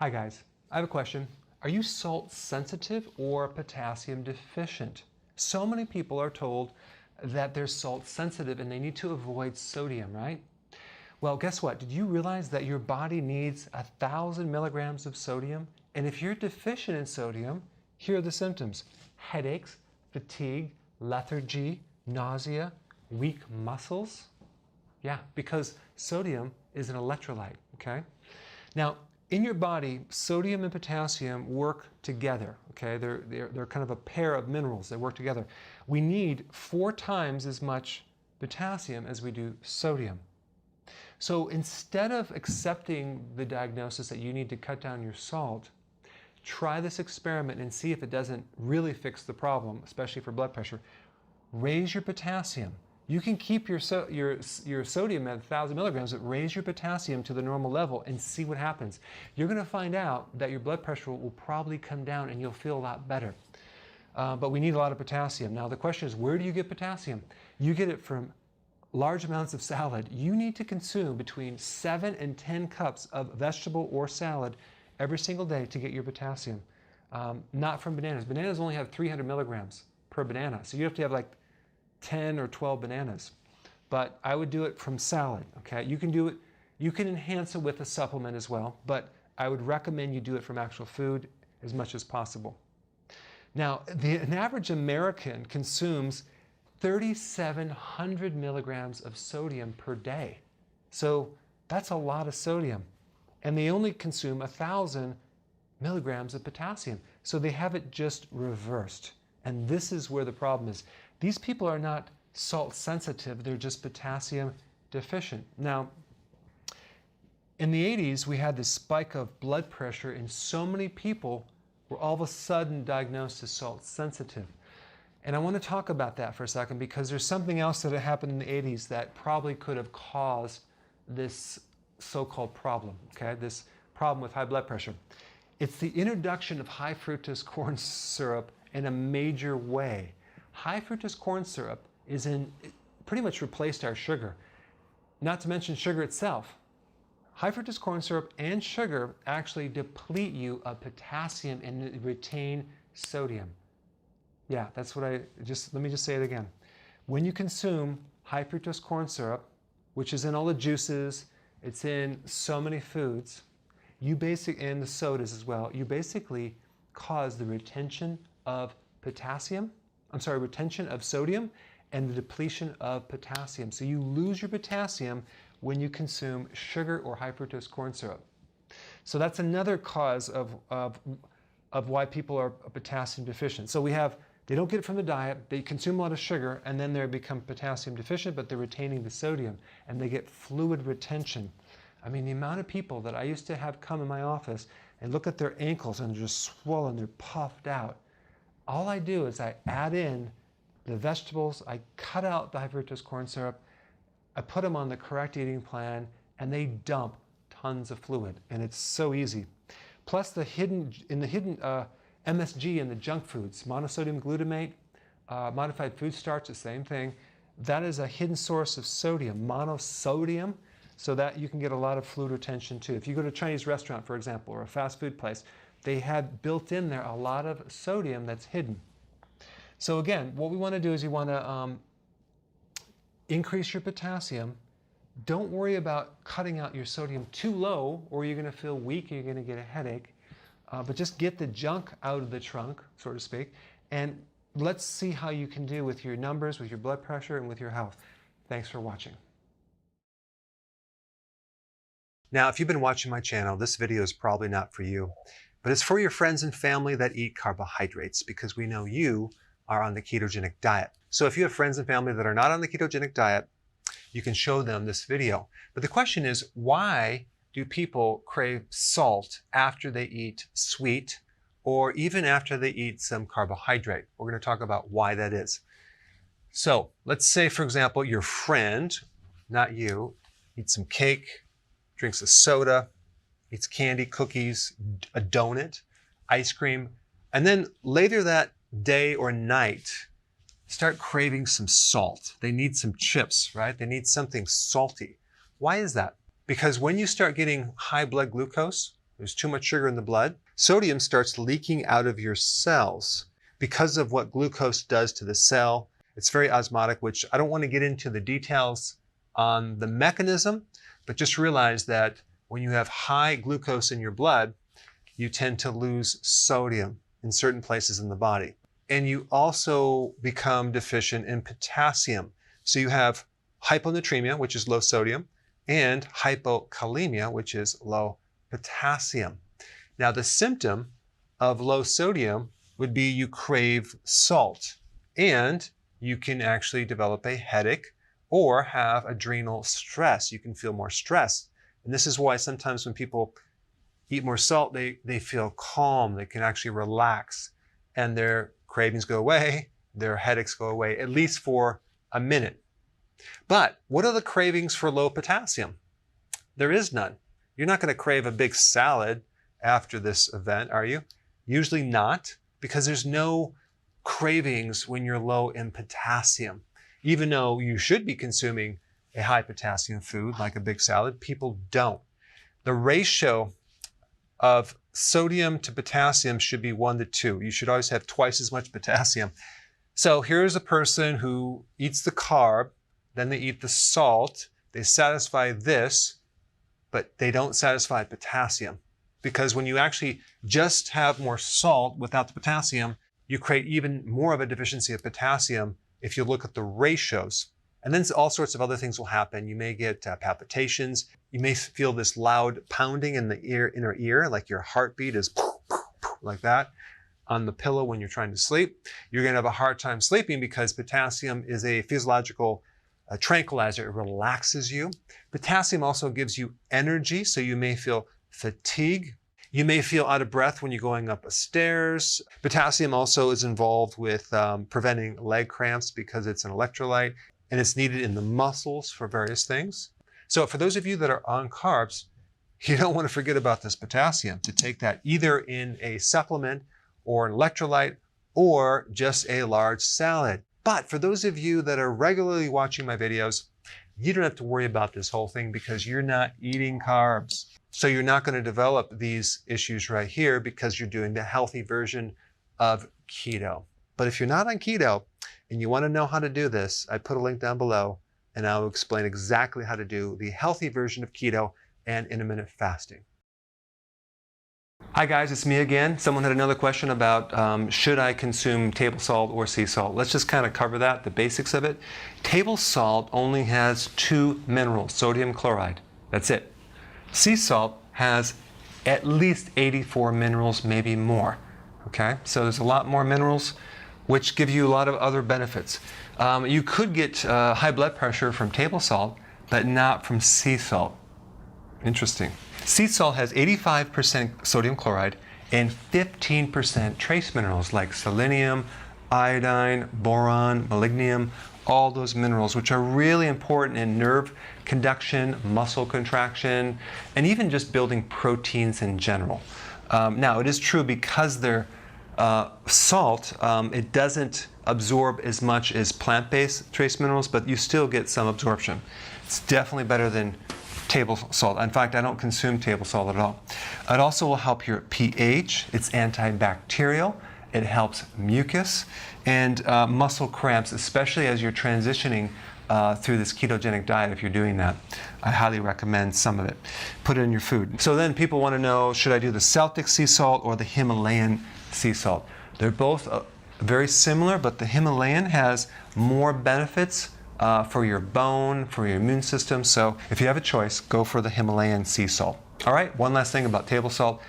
Hi guys, I have a question. Are you salt sensitive or potassium deficient? So many people are told that they're salt sensitive and they need to avoid sodium, right? Well, guess what? Did you realize that your body needs 1,000 milligrams of sodium? And if you're deficient in sodium, here are the symptoms: headaches, fatigue, lethargy, nausea, weak muscles. Yeah, because sodium is an electrolyte, okay? Now, in your body, sodium and potassium work together, okay? They're kind of a pair of minerals that work together. We need 4 times as much potassium as we do sodium. So instead of accepting the diagnosis that you need to cut down your salt, try this experiment and see if it doesn't really fix the problem, especially for blood pressure. Raise your potassium. You can keep your sodium at 1,000 milligrams, but raise your potassium to the normal level and see what happens. You're going to find out that your blood pressure will probably come down and you'll feel a lot better. But we need a lot of potassium. Now the question is, where do you get potassium? You get it from large amounts of salad. You need to consume between 7 and 10 cups of vegetable or salad every single day to get your potassium. Not from bananas. Bananas only have 300 milligrams per banana, so you have to have like 10 or 12 bananas. But I would do it from salad, okay? You can do it, you can enhance it with a supplement as well, but I would recommend you do it from actual food as much as possible. Now, an average American consumes 3,700 milligrams of sodium per day. So that's a lot of sodium. And they only consume 1,000 milligrams of potassium. So they have it just reversed. And this is where the problem is. These people are not salt sensitive, they're just potassium deficient. Now, in the 80s, we had this spike of blood pressure and so many people were all of a sudden diagnosed as salt sensitive. And I want to talk about that for a second because there's something else that had happened in the 80s that probably could have caused this so-called problem, okay? This problem with high blood pressure. It's the introduction of high fructose corn syrup in a major way. High fructose corn syrup pretty much replaced our sugar. Not to mention sugar itself. High fructose corn syrup and sugar actually deplete you of potassium and retain sodium. Yeah, that's what let me just say it again. When you consume high fructose corn syrup, which is in all the juices, it's in so many foods, and the sodas as well, you basically cause the retention of retention of sodium and the depletion of potassium. So you lose your potassium when you consume sugar or high fructose corn syrup. So that's another cause of why people are potassium deficient. So they don't get it from the diet, they consume a lot of sugar, and then they become potassium deficient, but they're retaining the sodium, and they get fluid retention. I mean, the amount of people that I used to have come in my office and look at their ankles and they're just swollen, they're puffed out. All I do is I add in the vegetables, I cut out the high fructose corn syrup, I put them on the correct eating plan, and they dump tons of fluid, and it's so easy. Plus the hidden MSG in the junk foods, monosodium glutamate, modified food starch, the same thing. That is a hidden source of sodium, monosodium, so that you can get a lot of fluid retention too. If you go to a Chinese restaurant, for example, or a fast food place, they have built in there a lot of sodium that's hidden. So again, what we want to do is you want to increase your potassium. Don't worry about cutting out your sodium too low or you're going to feel weak, you're going to get a headache. But just get the junk out of the trunk, so to speak, and let's see how you can do with your numbers, with your blood pressure, and with your health. Thanks for watching. Now, if you've been watching my channel, this video is probably not for you, but it's for your friends and family that eat carbohydrates because we know you are on the ketogenic diet. So if you have friends and family that are not on the ketogenic diet, you can show them this video. But the question is, why do people crave salt after they eat sweet or even after they eat some carbohydrate? We're going to talk about why that is. So let's say, for example, your friend, not you, eats some cake, drinks a soda, eats candy, cookies, a donut, ice cream, and then later that day or night, start craving some salt. They need some chips, right? They need something salty. Why is that? Because when you start getting high blood glucose, there's too much sugar in the blood, sodium starts leaking out of your cells because of what glucose does to the cell. It's very osmotic, which I don't want to get into the details on the mechanism, but just realize that when you have high glucose in your blood, you tend to lose sodium in certain places in the body. And you also become deficient in potassium. So you have hyponatremia, which is low sodium, and hypokalemia, which is low potassium. Now, the symptom of low sodium would be you crave salt, and you can actually develop a headache or have adrenal stress. You can feel more stress. And this is why sometimes when people eat more salt, they feel calm, they can actually relax, and their cravings go away, their headaches go away, at least for a minute. But what are the cravings for low potassium? There is none. You're not going to crave a big salad after this event, are you? Usually not, because there's no cravings when you're low in potassium. Even though you should be consuming a high potassium food like a big salad, people don't. The ratio of sodium to potassium should be 1 to 2. You should always have twice as much potassium. So here's a person who eats the carb, then they eat the salt, they satisfy this, but they don't satisfy potassium. Because when you actually just have more salt without the potassium, you create even more of a deficiency of potassium if you look at the ratios. And then all sorts of other things will happen. You may get palpitations. You may feel this loud pounding in the inner ear, like your heartbeat is like that on the pillow when you're trying to sleep. You're going to have a hard time sleeping because potassium is a physiological tranquilizer. It relaxes you. Potassium also gives you energy, so you may feel fatigue. You may feel out of breath when you're going up a stairs. Potassium also is involved with preventing leg cramps because it's an electrolyte, and it's needed in the muscles for various things. So for those of you that are on carbs, you don't want to forget about this potassium, to take that either in a supplement or an electrolyte or just a large salad. But for those of you that are regularly watching my videos, you don't have to worry about this whole thing because you're not eating carbs. So you're not going to develop these issues right here because you're doing the healthy version of keto. But if you're not on keto and you want to know how to do this, I put a link down below and I'll explain exactly how to do the healthy version of keto and intermittent fasting. Hi guys, it's me again. Someone had another question about should I consume table salt or sea salt? Let's just kind of cover that, the basics of it. Table salt only has 2 minerals, sodium chloride. That's it. Sea salt has at least 84 minerals, maybe more. Okay, so there's a lot more minerals, which give you a lot of other benefits. You could get high blood pressure from table salt, but not from sea salt. Interesting. Sea salt has 85% sodium chloride and 15% trace minerals like selenium, iodine, boron, molybdenum, all those minerals, which are really important in nerve conduction, muscle contraction, and even just building proteins in general. Now, it is true because they're salt, it doesn't absorb as much as plant-based trace minerals, but you still get some absorption. It's definitely better than table salt. In fact, I don't consume table salt at all. It also will help your pH. It's antibacterial. It helps mucus and muscle cramps, especially as you're transitioning through this ketogenic diet. If you're doing that, I highly recommend some of it. Put it in your food. So then people want to know, should I do the Celtic sea salt or the Himalayan sea salt? They're both very similar, but the Himalayan has more benefits for your bone, for your immune system. So if you have a choice, go for the Himalayan sea salt. All right, one last thing about table salt.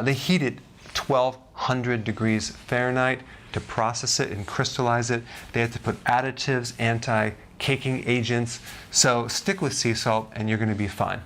They heat it 1200 degrees Fahrenheit to process it and crystallize it. They have to put additives, anti-caking agents. So stick with sea salt and you're going to be fine.